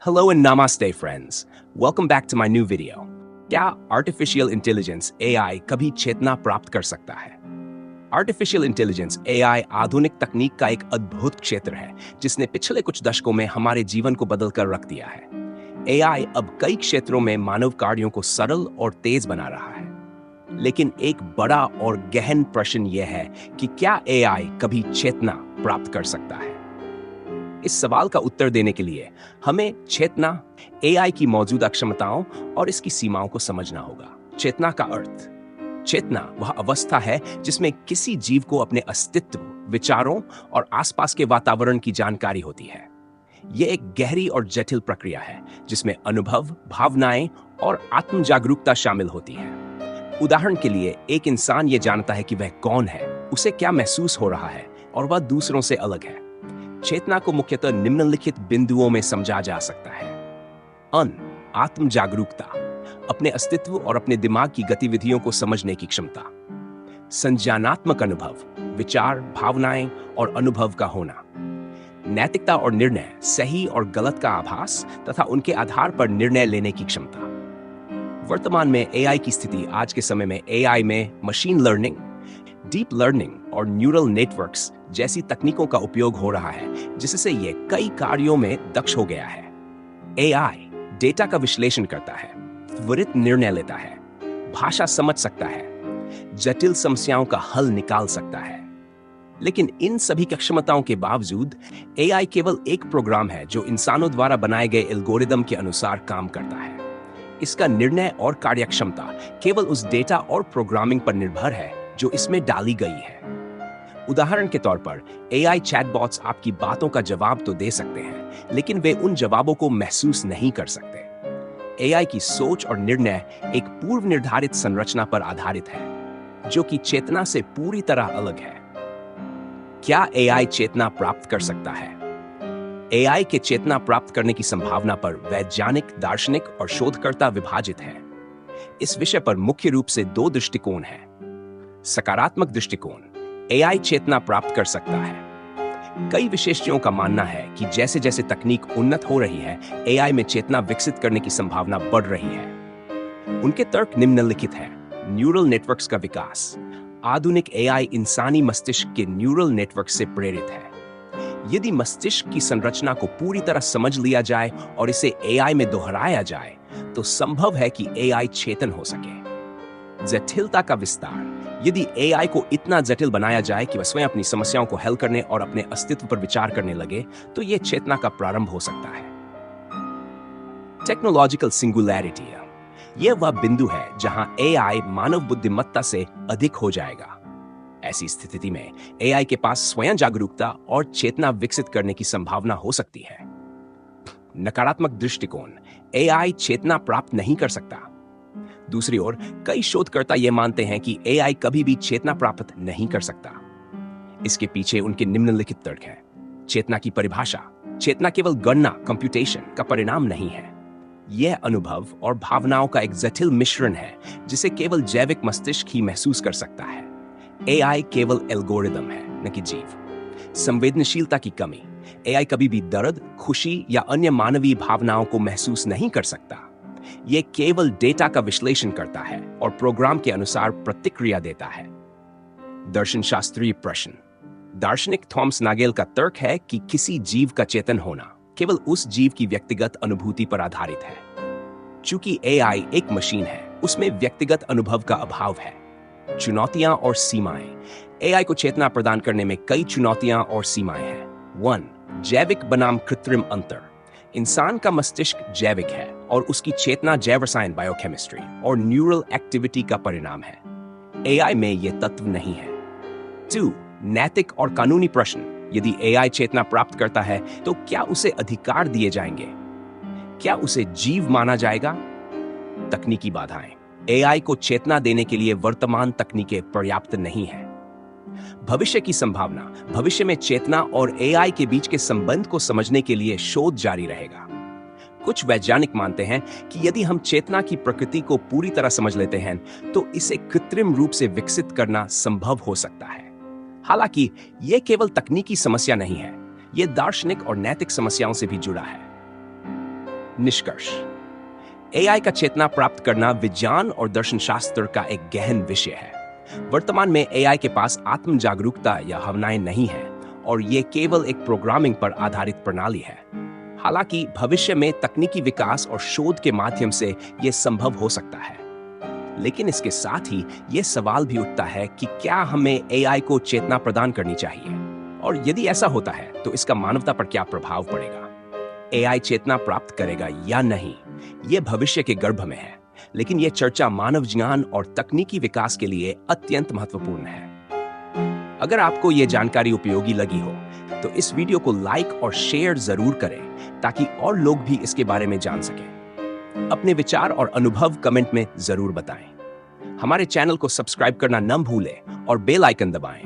Hello and namaste friends. Welcome back to my new video. क्या artificial intelligence AI कभी चेतना प्राप्त कर सकता है? आर्टिफिशियल इंटेलिजेंस AI आधुनिक तकनीक का एक अद्भुत क्षेत्र है जिसने पिछले कुछ दशकों में हमारे जीवन को बदल कर रख दिया है। AI अब कई क्षेत्रों में मानव कार्यों को सरल और तेज बना रहा है। लेकिन एक बड़ा और गहन प्रश्न यह है कि क्या AI कभी चेतना प्राप्त कर सकता है? इस सवाल का उत्तर देने के लिए हमें चेतना, AI की मौजूदा क्षमताओं और इसकी सीमाओं को समझना होगा। चेतना का अर्थ। चेतना वह अवस्था है जिसमें किसी जीव को अपने अस्तित्व, विचारों और आसपास के वातावरण की जानकारी होती है। यह एक गहरी और जटिल प्रक्रिया है जिसमें अनुभव, भावनाएं और आत्म जागरूकता शामिल होती है। उदाहरण के लिए, एक इंसान ये जानता है कि वह कौन है, उसे क्या महसूस हो रहा है और वह दूसरों से अलग है। चेतना को मुख्यतः निम्नलिखित बिंदुओं में समझा जा सकता है। आत्म जागरूकता, अपने अस्तित्व और अपने दिमाग की गतिविधियों को समझने की क्षमता। संज्ञानात्मक अनुभव, विचार, भावनाएं और अनुभव का होना। नैतिकता और निर्णय, सही और गलत का आभास तथा उनके आधार पर निर्णय लेने की क्षमता। वर्तमान में AI की स्थिति आज के समय में AI में मशीन लर्निंग, डीप लर्निंग और न्यूरल नेटवर्क्स जैसी तकनीकों का उपयोग हो रहा है जिससे यह कई कार्यों में दक्ष हो गया है। AI डेटा का विश्लेषण करता है, त्वरित निर्णय लेता है, भाषा समझ सकता है, जटिल समस्याओं का हल निकाल सकता है। लेकिन इन सभी क्षमताओं के बावजूद AI केवल एक प्रोग्राम है जो इंसानों द्वारा बनाए गए एल्गोरिदम के अनुसार काम करता है। इसका निर्णय और कार्यक्षमता केवल उस डेटा और प्रोग्रामिंग पर निर्भर है जो इसमें डाली गई है। उदाहरण के तौर पर, AI चैटबॉट्स आपकी बातों का जवाब तो दे सकते हैं, लेकिन वे उन जवाबों को महसूस नहीं कर सकते। AI की सोच और निर्णय एक पूर्व निर्धारित संरचना पर आधारित है, जो कि चेतना से पूरी तरह अलग है। क्या AI चेतना प्राप्त कर सकता है? AI के चेतना प्राप्त करने की संभावना पर वैज्ञानिक, दार्शनिक और शोधकर्ता विभाजित हैं। इस विषय पर मुख्य रूप से दो दृष्टिकोण हैं। सकारात्मक दृष्टिकोण, AI चेतना प्राप्त कर सकता है। कई विशेषज्ञों का मानना है कि जैसे जैसे तकनीक उन्नत हो रही है, AI में चेतना विकसित करने की संभावना बढ़ रही है। उनके तर्क निम्नलिखित हैं। न्यूरल नेटवर्क्स का विकास। आधुनिक AI इंसानी मस्तिष्क के न्यूरल नेटवर्क से प्रेरित है। यदि मस्तिष्क की संरचना को पूरी तरह समझ लिया जाए और इसे AI में दोहराया जाए, तो संभव है कि AI चेतन हो सके। जटिलता का विस्तार। यदि AI को इतना जटिल बनाया जाए कि वह स्वयं अपनी समस्याओं को हल करने और अपने अस्तित्व पर विचार करने लगे, तो यह चेतना का प्रारंभ हो सकता है। टेक्नोलॉजिकल सिंगुलैरिटी, यह वह बिंदु है जहां AI मानव बुद्धिमत्ता से अधिक हो जाएगा। ऐसी स्थिति में AI के पास स्वयं जागरूकता और चेतना विकसित करने की संभावना हो सकती है। नकारात्मक दृष्टिकोण, AI चेतना प्राप्त नहीं कर सकता। दूसरी ओर, कई शोधकर्ता यह मानते हैं कि AI कभी भी चेतना प्राप्त नहीं कर सकता। इसके पीछे उनके निम्नलिखित तर्क हैं। चेतना की परिभाषा। चेतना केवल गणना, कंप्यूटेशन का परिणाम नहीं है। यह अनुभव और भावनाओं का एक जटिल मिश्रण है जिसे केवल जैविक मस्तिष्क ही महसूस कर सकता है। AI केवल एल्गोरिदम है, न कि जीव। संवेदनशीलता की कमी। AI कभी भी दर्द, खुशी या अन्य मानवीय भावनाओं को महसूस नहीं कर सकता। यह केवल डेटा का विश्लेषण करता है और प्रोग्राम के अनुसार प्रतिक्रिया देता है। दर्शन शास्त्रीय प्रश्न। दार्शनिक थॉमस नागेल का तर्क है कि किसी जीव का चेतन होना केवल उस जीव की व्यक्तिगत अनुभूति पर आधारित है। चूंकि AI एक मशीन है, उसमें व्यक्तिगत अनुभव का अभाव है। चुनौतियां और सीमाएं। AI को चेतना प्रदान करने में कई चुनौतियां और सीमाएं हैं। 1. जैविक बनाम कृत्रिम अंतर। इंसान का मस्तिष्क जैविक है और उसकी चेतना जैव रसायन, बायोकेमिस्ट्री और न्यूरल एक्टिविटी का परिणाम है। AI में यह तत्व नहीं है। 2. नैतिक और कानूनी प्रश्न। यदि AI चेतना प्राप्त करता है तो क्या उसे अधिकार दिए जाएंगे? क्या उसे जीव माना जाएगा? तकनीकी बाधाएं। AI को चेतना देने के लिए वर्तमान तकनीकें पर्याप्त नहीं है। भविष्य की संभावना। भविष्य में चेतना और AI के बीच के संबंध को समझने के लिए शोध जारी रहेगा। कुछ वैज्ञानिक मानते हैं कि यदि हम चेतना की प्रकृति को पूरी तरह समझ लेते हैं तो इसे कृत्रिम रूप से विकसित करना संभव हो सकता है। हालांकि यह केवल तकनीकी समस्या नहीं है, यह दार्शनिक और नैतिक समस्याओं से भी जुड़ा है। निष्कर्ष। एआई का चेतना प्राप्त करना विज्ञान और दर्शन शास्त्र का एक गहन विषय है। वर्तमान में एआई के पास आत्म जागरूकता या भावनाएं नहीं है और ये केवल एक प्रोग्रामिंग पर आधारित प्रणाली है। हालांकि भविष्य में तकनीकी विकास और शोध के माध्यम से यह संभव हो सकता है, लेकिन इसके साथ ही यह सवाल भी उठता है कि क्या हमें एआई को चेतना प्रदान करनी चाहिए, और यदि ऐसा होता है तो इसका मानवता पर क्या प्रभाव पड़ेगा। एआई चेतना प्राप्त करेगा या नहीं, यह भविष्य के गर्भ में है, लेकिन यह चर्चा मानव ज्ञान और तकनीकी विकास के लिए अत्यंत महत्वपूर्ण है। अगर आपको यह जानकारी उपयोगी लगी हो तो इस वीडियो को लाइक और शेयर जरूर करें ताकि और लोग भी इसके बारे में जान सकें। अपने विचार और अनुभव कमेंट में जरूर बताएं। हमारे चैनल को सब्सक्राइब करना न भूलें और बेल आइकन दबाएं